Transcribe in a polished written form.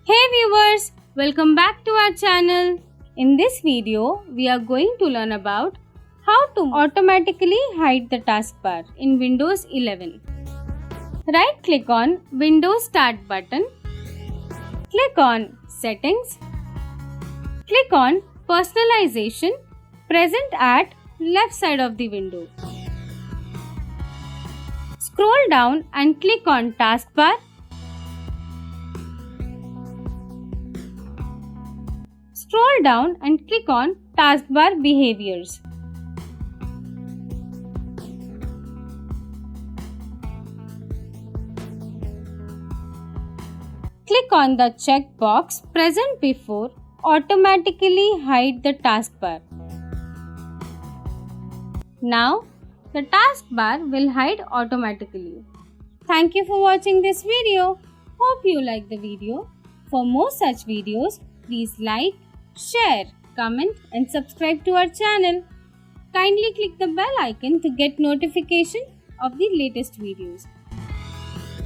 Hey viewers, welcome back to our channel. In this video, we are going to learn about how to automatically hide the taskbar in Windows 11. Right click on Windows Start button, click on Settings, click on Personalization present at left side of the window. Scroll down and click on Taskbar. Scroll down and click on Taskbar Behaviors. Click on the checkbox present before Automatically hide the taskbar. Now, the taskbar will hide automatically. Thank you for watching this video. Hope you like the video. For more such videos, please like, share, comment and subscribe to our channel. Kindly click the bell icon to get notification of the latest videos.